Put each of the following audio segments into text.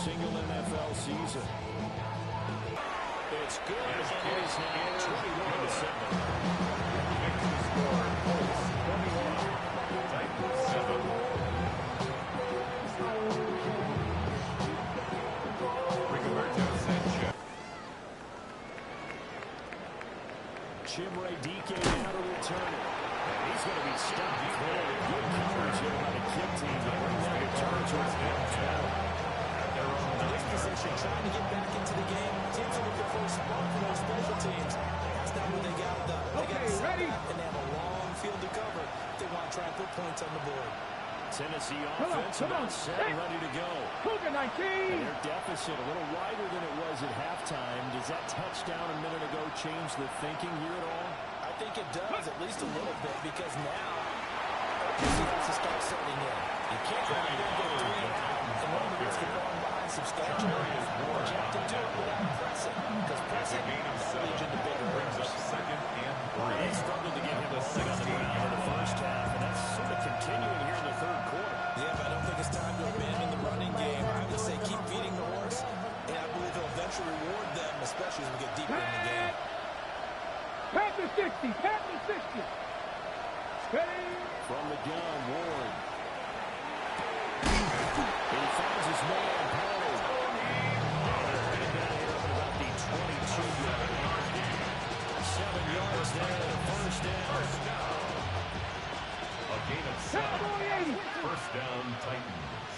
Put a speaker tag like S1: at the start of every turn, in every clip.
S1: single NFL season. It's good. It is now 21-7.
S2: Makes the score Colts 21, Titans 7. Rigoberto Sanchez.
S1: Chimere Dike now to return it. And he's going to be stopped there. Good coverage here by the kick team. They bring that return to his hands.
S3: This position, trying to get back into the game. Teams are looking for a spark for those special teams. That's not what they got done. They got ready, and they have a long field to cover. They want to try and put points on the board.
S1: Tennessee offense about set and ready to go.
S4: Cougar 19.
S1: And their deficit a little wider than it was at halftime. Does that touchdown a minute ago change the thinking here at all?
S3: I think it does, at least a little bit, because now urgency has to start setting in. You can't let it go 3 and out and run the risk of going behind substantially. But you have to do it without pressing, because pressing leads into bigger
S2: Brings
S3: errors.
S2: up 2nd and 3.
S1: They struggled to get him rolling on the ground in the first half, and that's sort of continuing here in the third quarter.
S3: Yeah, but I don't think it's time to abandon the running game. I would say keep feeding the horse, and I believe he'll eventually reward them, especially as we get deeper in the game.
S4: Panther 60. Panther 60. Ready.
S1: From the gun, Ward. He finds his man, Pollard. Headed down here at about the 22-yard line. 7 yards there, the first down.
S2: A gain of 7. First down, Titans.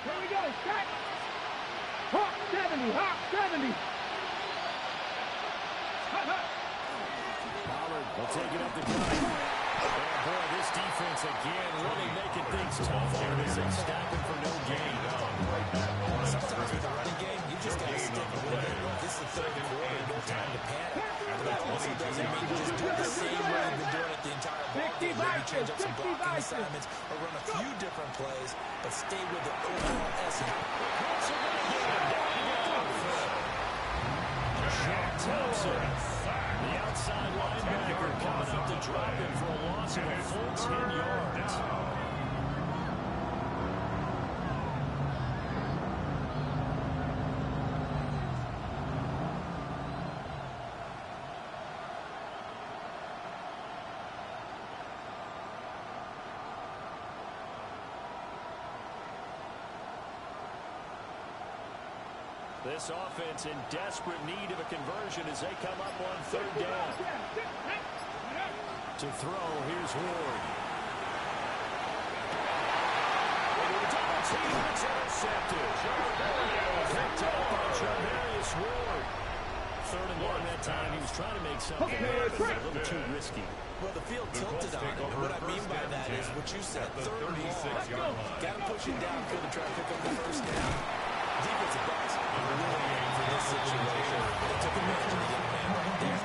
S4: Here we go. Shot. Hawk 70. Hawk 70.
S1: Pollard will take it up the gut. And boy, this defense again really making things tough here as they stack him for no gain.
S3: Sometimes with the running game, you just got to stick with it. This is the third quarter, no time to panic. But that also doesn't mean you just do it the same way you've been doing it the entire ball game. Maybe change up some blocking assignments or run a few different plays, but stay with the overall essence.
S1: Shaq Thompson, the outside linebacker, coming up to drop him for a loss of a full 10 yards. This offense in desperate need of a conversion as they come up on third down. To throw, here's Ward. Double team, it's intercepted. Picked up by Charvarius Ward. 3rd and 1 that time. He was trying to make something happen, a little too risky.
S3: Well, the field tilted on him, and what I mean by that is what you said, 3rd and 1. Got to push it downfield to try to pick up the first down. Defensive backs are really aiming for this situation. They took advantage of the young man right there.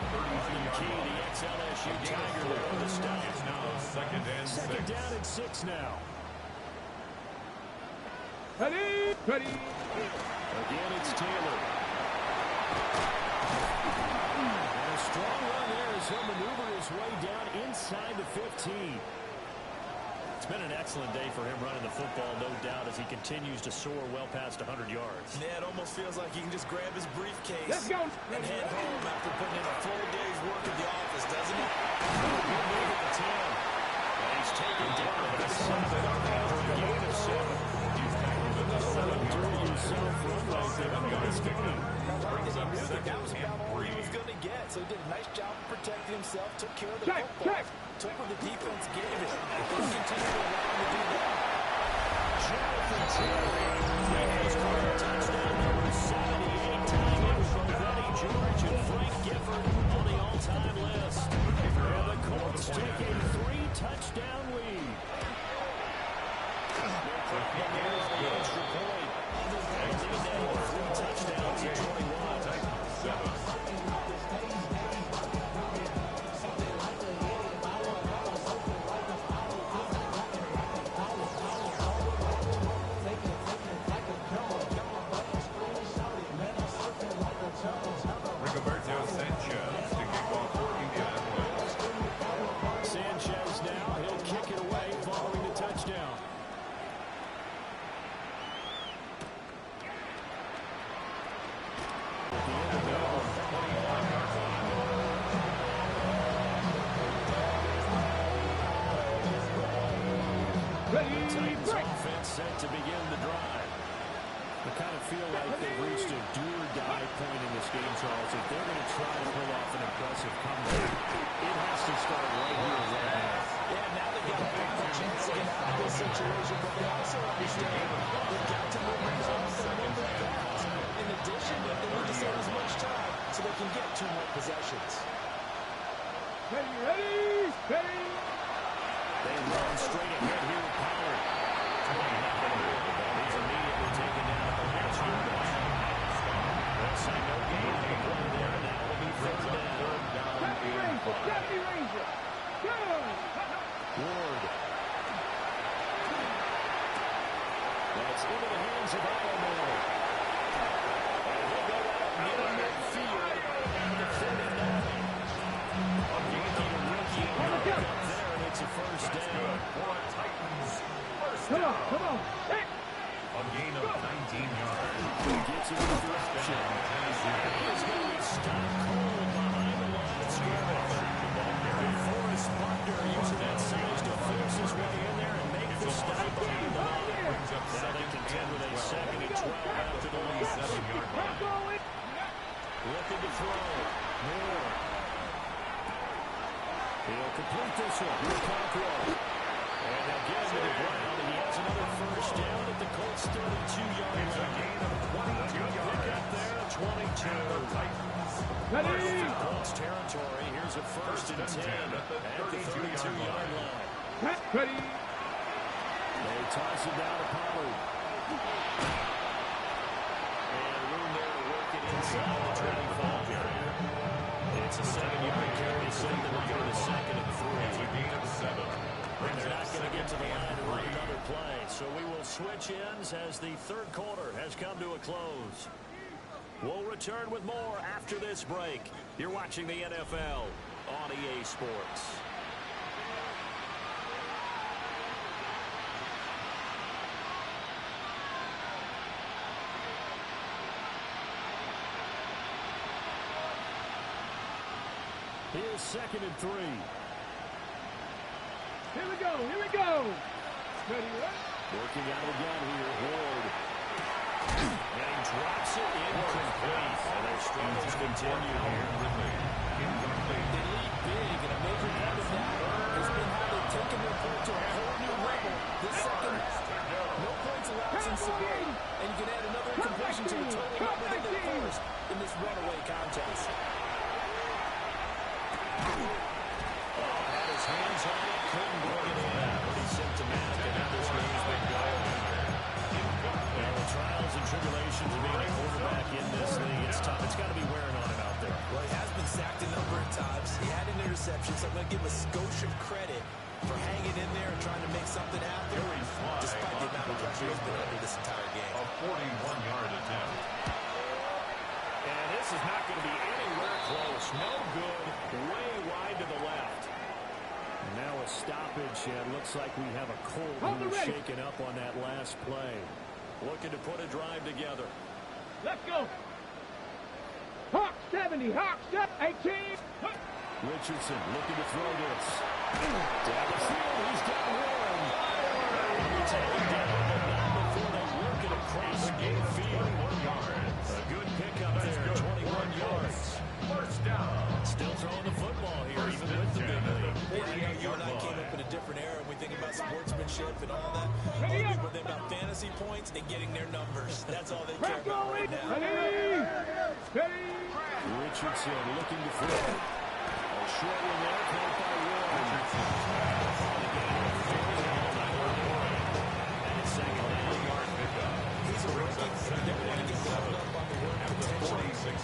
S1: Arden Key, the ex-LSU Tiger, with the stop.
S2: It's now 2nd and 6.
S1: Second down and 6 now.
S4: Ready. Ready.
S1: Again, it's Taylor. And a strong run there as he'll maneuver his way down inside the 15. It's been an excellent day for him running the football, no doubt, as he continues to soar well past 100 yards.
S3: Yeah, it almost feels like he can just grab his briefcase
S4: Let's go.
S3: and head home after putting in a full day's work at the office, doesn't he?
S1: Good move at the 10. And he's taken down at the 7 after a gain of 7. Turning himself run right there in this game.
S3: He knew that that was about all he was going to get, so he did a nice job of protecting himself, took care of the football, took what the defense gave him. If he continues to allow him to do that.
S1: Jonathan Taylor, he has caught a touchdown number 78, tying in from Freddie George and Frank Gifford on the all-time list. And the Colts take a 3-touchdown lead. Here's the extra point. And they now 3 touchdowns at 21.
S2: Titans 7.
S1: The Titans offense set to begin the drive. I kind of feel like they've reached a do-or-die point in this game, Charles. If they're going to try to pull off an impressive comeback, it has to start right here, right now.
S3: Yeah, now they've got a chance to get out of this situation, but they also understand they've got to move the ball and move it fast. In addition, they need to save as much time so they can get 2 more possessions.
S4: Ready?
S1: They run straight ahead here with Pollard. He's immediately taken down at the line of scrimmage. They'll say no gain on the play there. Now will be third down.
S4: 70 Ranger. Go!
S1: Ward. That's into the hands of Alomar. And he'll go out near midfield at the 39. Rookie up there, and it's a first down.
S2: For Titans. First
S4: Come
S2: down.
S4: on. Hey!
S2: A gain of 19 yards.
S1: Gets it with the option. He is going to be stopped cold behind the line of scrimmage. DeForest Buckner using that size to force his way in there and make the stop behind the line. Now they contend with a 2nd and 12 after the lead.
S2: 7-yard line.
S1: Looking to throw. Moore. He'll complete this one. Conqueror. And again to the ground, and he has another first down at the Colts 32-yard line.
S2: It's a gain of 22 yards.
S1: Pick up there at 22.
S2: Titans.
S4: Ready?
S1: Colts territory. Here's a first and 10 at the 32-yard line.
S4: Ready?
S1: They toss it down to Pollard. And room there to work it inside the 25. It's a 7-yard carry to send them over to 2nd and 3.
S2: It's a gain of 7.
S1: And they're not going to get to the line to run another play. So we will switch ends as the 3rd quarter has come to a close. We'll return with more after this break. You're watching the NFL on EA Sports. Here's 2nd and 3.
S4: Here we go. Ready?
S1: Working out again here, Ward. And he drops it incomplete. And their struggles continue here.
S3: They lead big, and a major part of that has been how they've taken their play to a whole new level this second half. No points allowed since the break, and you can add another incompletion to the total number that they forced in this runaway contest.
S1: Had his hands on it, couldn't bring it in. Pretty symptomatic of how this game's been going. Well, the trials and tribulations of being a quarterback in this league, it's tough. It's got to be wearing on him out there.
S3: Well, he has been sacked a number of times. He had an interception, so I'm going to give him a skosh of credit for hanging in there and trying to make something happen, despite the amount of pressure he's been under this entire game.
S2: A 41-yard attempt.
S1: And this is not going to be anywhere close. No good. Way wide to the left. Now a stoppage, and looks like we have a Colt who is shaken up on that last play. Looking to put a drive together.
S4: Let's go. Hawk 70, Hawk 18.
S1: Richardson looking to throw this. Down the field, he's got one. He's heading down, but not before they work it across the game field.
S2: 21 yards.
S1: A good pickup there, 21 yards.
S2: First down.
S1: Still throwing the football here, even with the big lead.
S3: Yeah, you and I came up in a different era, and we think about sportsmanship and all that. All the people think about fantasy points and getting their numbers. That's all they care about right now.
S4: Ready?
S1: Richardson looking to throw. A short one there, caught by Warren. And it's 2nd down.
S3: He's a rookie. You never want to get wound up on the word potential.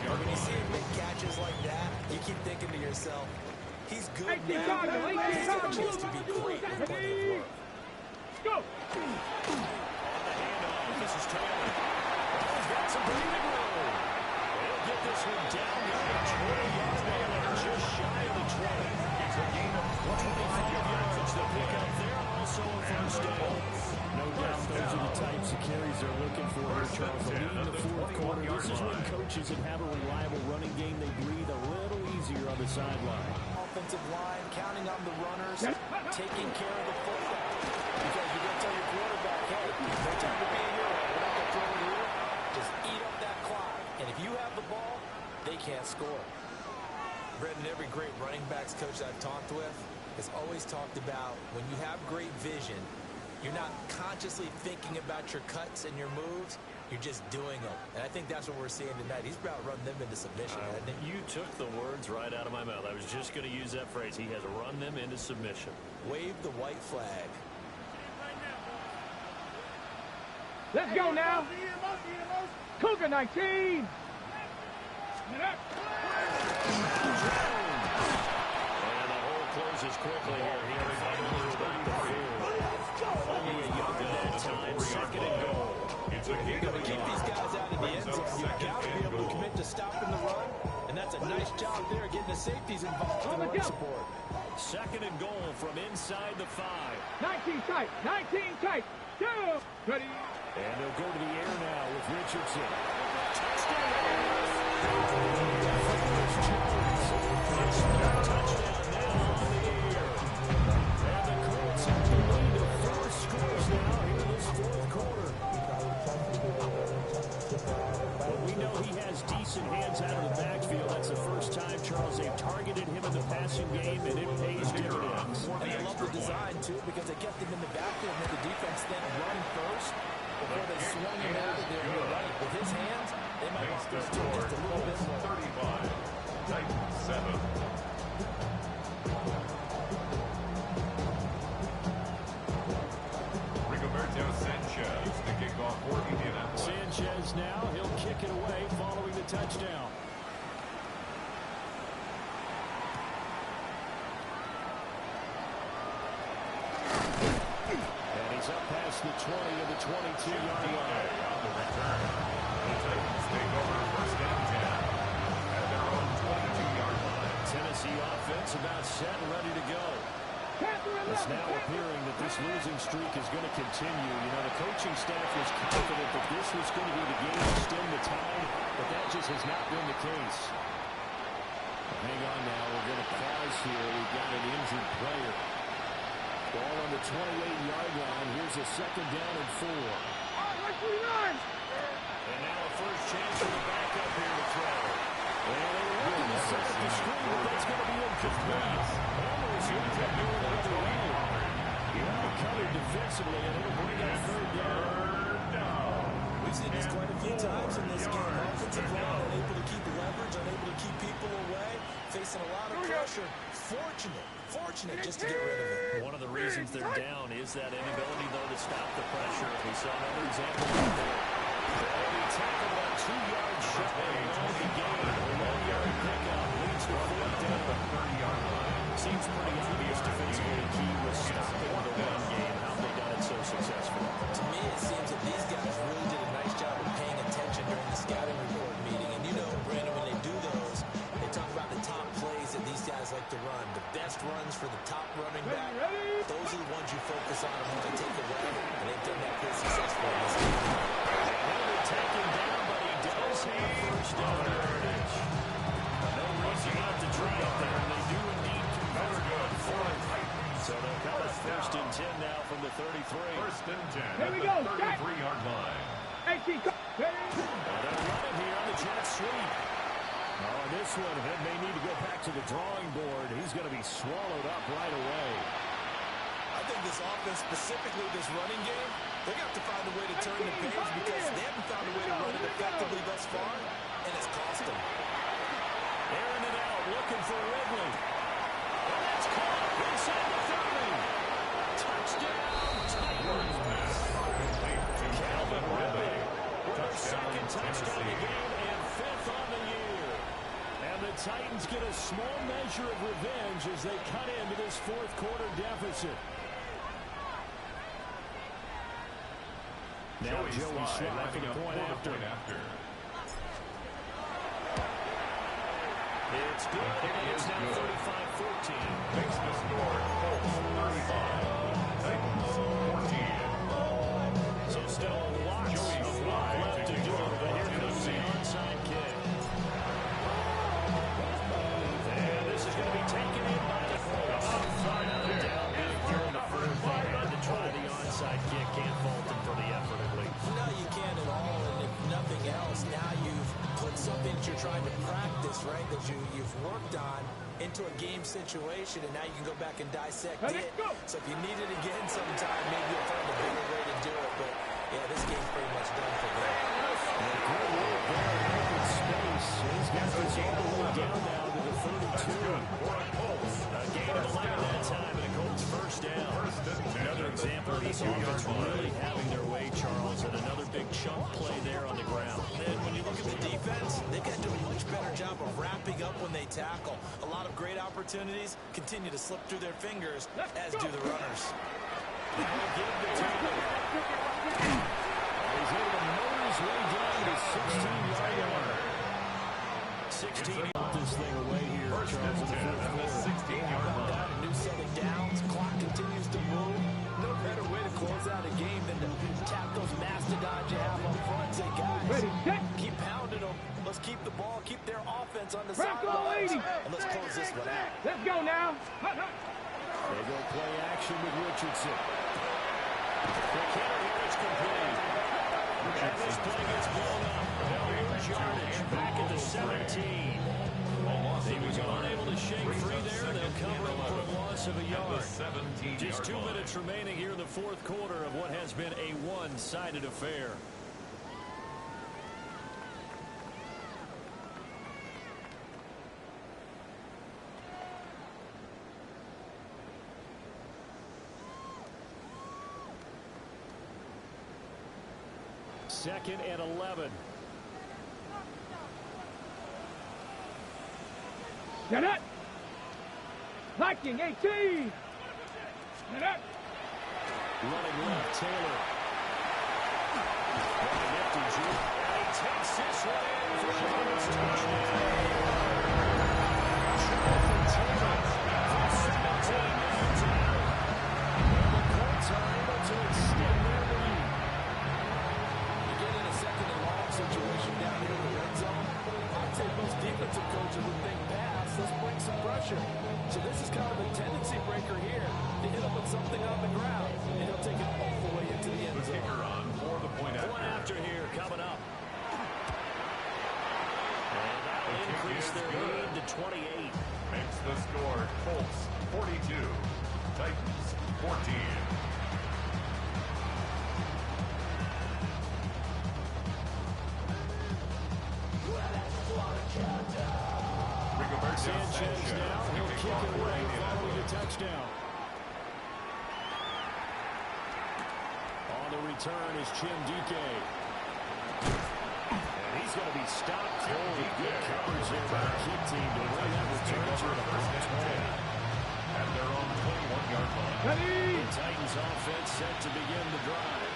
S3: But when you see him make catches like that, you keep thinking to yourself, he's good now. He's got a chance to be great with plenty of work.
S4: Go.
S1: On the handoff, this is Taylor. Oh, he's got some breathing room. He'll get this one down to the 20-yard line, just shy of the 20.
S2: It's a gain of
S1: 25 yards. The pickup there, also a first down. No doubt those are the types of carries they're looking for here, Charles. Leading the 4th quarter, this is when coaches that have a reliable running game, they breathe a little easier on the sideline.
S3: Offensive line, counting on the runners, taking care of the football. Because you get to Brandon, every great running backs coach I've talked with has always talked about when you have great vision, you're not consciously thinking about your cuts and your moves. You're just doing them. And I think that's what we're seeing tonight. He's about to run them into submission, hasn't he?
S1: You took the words right out of my mouth. I was just going to use that phrase. He has run them into submission.
S3: Wave the white flag.
S4: Let's go now. Cougar 19.
S1: And the hole closes quickly here. He finally back the field. Only a yard that time. Second and goal.
S2: It's a
S3: You're going to keep these guys out of the end zone. You've got to be able to commit to stopping the run. And that's a nice job there getting the safeties involved in the run support.
S1: Second and goal from inside the 5.
S4: 19 tight. 19 tight. Two. Ready.
S1: And they'll go to the air now with Richardson. Touchdown now on the air. And the Colts have the lead to 4 scores now here in this fourth quarter. But we know he has decent hands out of the backfield. That's the first time, Charles, they've targeted him in the passing game, and it pays dividends.
S3: And I love the design, too, because they kept him in the backfield and made the defense then run first before they swung him out of there. You're right. With his hands, they might want to do just a little bit more.
S2: 35. Titans 7. Rigoberto Sanchez, the kickoff for Indianapolis.
S1: Sanchez now, he'll kick it away following the touchdown. And he's up past the 20 to the 22-yard line.
S2: On the return, the Titans take over first and 10 at their own 22-yard line.
S1: Tennessee offense about set and ready to go. It's now appearing that this losing streak is going to continue. You know, the coaching staff was confident that this was going to be the game to stem the tide, but that just has not been the case. Hang on now. We're going to pause here. We've got an injured player. Ball on the 28-yard line. Here's a second down and 4. And now a first chance for the backup here to throw. And they were looking to set up the screen, but that's going to be incomplete. Almost looked like they were the other way. Well covered defensively, and it'll bring up third down.
S3: We've seen this quite a few times in this game. Offensive line unable to keep leverage, unable to keep people away, facing a lot of pressure. Fortunate just to get rid of it.
S1: One of the reasons they're down is that inability, though, to stop the pressure. We saw another example right there. He tackled that 2-yard shot on the game. A 1-yard pickup leads to fourth down.
S2: 30-yard line.
S1: Seems pretty obvious defensively the key was stopping the run game. How they done it so successfully.
S3: To me, it seems that these guys really did a nice job of paying attention during the scouting report meeting. And you know, Brandon, when they do those, they talk about the top plays that these guys like to run. The best runs for the top running back. Those are the ones you focus on and want to take away. And they've done that pretty successfully in this game.
S1: They'll take him down, but he does have first down yardage. No reason not to try it there, and they do indeed convert. So they'll come at first and 10 now from the 33.
S2: First and 10
S4: Here
S2: at
S4: we
S2: the
S4: go,
S2: 33-yard line.
S4: 18.
S1: They'll run it here on the jet sweep. Oh, this one may need to go back to the drawing board. He's going to be swallowed up right away.
S3: I think this offense, specifically this running game, they got to find a way to turn the page because they haven't found a way to run it effectively thus far, and it's cost them.
S1: Airing it out, looking for Ridley. And that's caught inside the 30. Touchdown, Titans. Calvin Ridley with their second touchdown of the game and 5th on the year. And the Titans get a small measure of revenge as they cut into this fourth quarter deficit. Now Joey Slye for the point after. It's good, and it's now 35-14.
S2: Makes the score Colts 35, Titans 14.
S1: So still lots of work left to do, but here comes the onside kick. And this is going to be taken in by the Colts. Down big during the first play, had to try the onside kick. Can't fault them for the effort, at least.
S3: No, you can't at all, and if nothing else, now you've put something to you're trying to practice, right, that you've worked on into a game situation, and now you can go back and dissect it. So if you need it again sometime, maybe you'll find a better way to do it. But, yeah, this game's pretty much done for them.
S1: Good work there in open space. He's got this all the way down now to the 32. A gain of 11 that time, and a Colts first down. Another example of this offense really having their way, Charles, and another big chunk play there on the ground.
S3: And when you look at the defense, they've got to do a much better job of wrapping up when they tackle. A lot of great opportunities continue to slip through their fingers, as do the runners.
S1: Now we'll give the Taylor. He's able to motor his way down to the 16-yard line. 16 put this thing away here, Charles, in the fourth quarter.
S2: 16-yard line.
S3: A new set of downs. Clock continues to move. No better way to close out a game than to tap those mastodons you have up front. Say, guys, keep pounding them. Let's keep the ball, keep their offense on the sidelines, and let's close this one out.
S4: Let's go now.
S1: They go play action with Richardson. McKinnon, it's complete. And this play gets blown up. They'll lose yardage back at the 17. They were unable to shake free there. They'll cover up for a loss of a yard. Just 2 minutes remaining here in the fourth quarter of what has been a one-sided affair. Second and 11.
S4: Get it. Viking 18. Get it.
S1: Running left, Taylor. He takes this one in for a bonus touchdown. Taylor from 17 yards out. And the Colts are able to extend their lead.
S3: You get in a second and long situation down here in the red zone. I'd say most defensive coaches would think pass. Let's bring some pressure. So this is kind of a tendency breaker here. To hit him with something on the ground, and he'll take it all the way into the end zone.
S2: Kicker on for the point
S1: Point after here coming up. And that will increase their lead to 28.
S2: Makes the score Colts 42, Titans 14.
S1: Sanchez now, he'll kick it away following a touchdown. On the return is Chimdike. And he's going to be stopped. Good coverage there by the kick team to win that return to the first 20.
S2: At their own 21-yard line.
S1: The Titans offense set to begin the drive.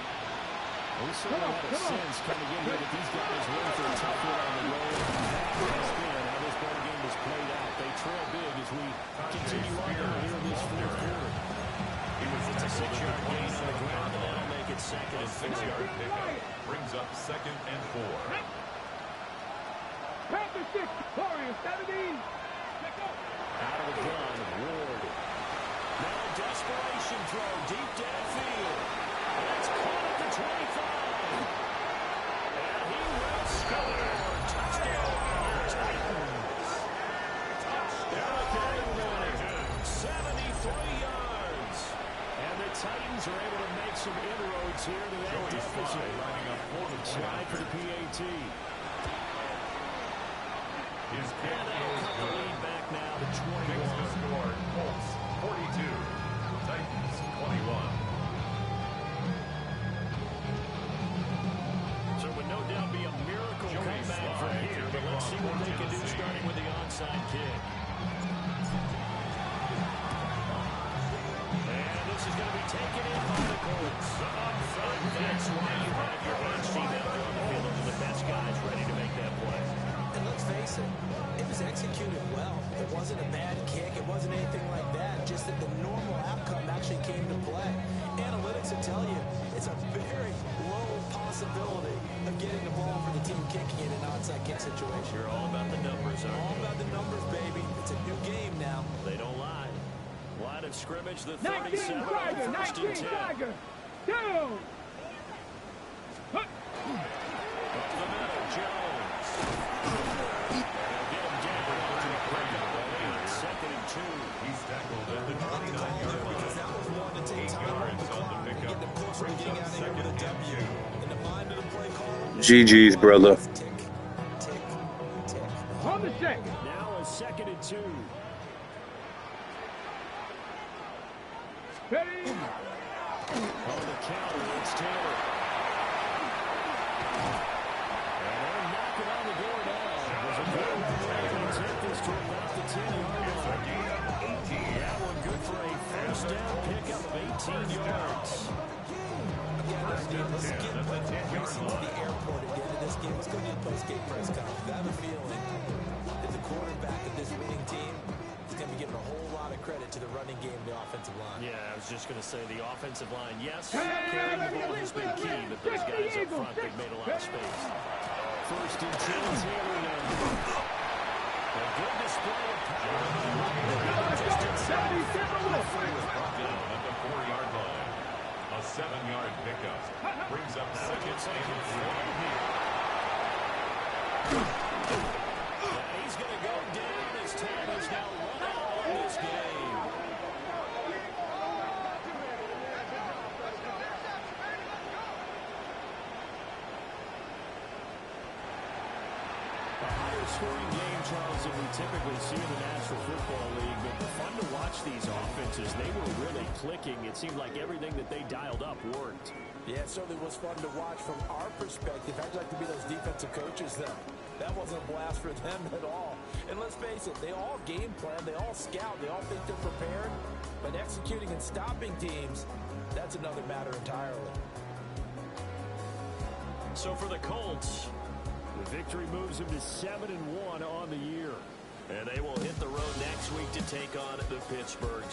S1: We certainly had a sense coming in here that these guys were in for a tough one on the road. That has been how this ball game has played out. They trail big as we continue on here in this fourth quarter.
S2: It's
S1: a 6-yard gain on the ground, and that'll make it second and 4.
S2: 6-yard pickup brings up second and 4.
S4: Panther 6, Warriors 17. Let's go.
S1: Out of the gun, Ward. Now a desperation throw deep downfield. That's caught at the 25. And he will score. Touchdown, Titans. Touchdown, 73 yards. And the Titans are able to make some inroads here to that deficit. Slide for the PAT.
S2: His kick
S1: And they'll
S2: is
S1: cut the
S2: good.
S1: lead back now to
S2: Makes
S1: 21.
S2: the score Colts 42, Titans 21.
S1: So it would no doubt be a miracle comeback from here, but let's see what they can do starting with the onside kick. And this is going to be taken in by the Colts. That's why you have your bench team out there on the field. Those are the best guys ready to make that play.
S3: And let's face it, it was executed well. It wasn't a bad kick. It wasn't anything like that. Just that the normal outcome actually came to play. Analytics will tell you it's a very low possibility of getting the ball for the team kicking in an onside kick situation.
S1: You're all about the numbers, aren't
S3: All
S1: you?
S3: about the numbers, baby. It's a new game now.
S1: They don't lie. Line of scrimmage, the
S4: 19
S1: 37,
S4: Tiger,
S1: first
S4: 19
S1: and 10.
S4: Tiger. Down.
S1: Up the middle, Jones.
S5: GG's, brother.
S3: Tick, tick, tick.
S4: On the second.
S1: Now a 2nd and 2.
S4: Ready?
S1: On the counter, it's Taylor. And they'll knock it on the door now. There's a good play to take this to about the 10-yard line. That one good for a first down pickup of 18 yards.
S3: Let's get racing to the airport at the end of this game. Let's go to the post-game press conference. I have a feeling that the quarterback of this winning team is going to be giving a whole lot of credit to the running game and the offensive line.
S1: Yeah, I was just going to say the offensive line, yes, carrying the ball has been key, but those guys up front, they've made a lot of space. 1st and 10, Taylor now. A good display of power. Just inside.
S2: Brought down at the 4-yard line. A 7-yard pickup brings up 2nd and 1 here.
S1: He's going to go down as time is now run out on this game. A higher scoring game, Charles, than we typically see in the National Football League, but fun to watch these offenses. They were really clicking. It seemed like everything that they dialed up worked.
S3: Yeah, it certainly was fun to watch from our perspective. I'd like to be those defensive coaches, though. That wasn't a blast for them at all. And let's face it, they all game plan, they all scout, they all think they're prepared. But executing and stopping teams, that's another matter entirely.
S1: So for the Colts, the victory moves them to 7-1 on the year. And they will hit the road next week to take on the Pittsburgh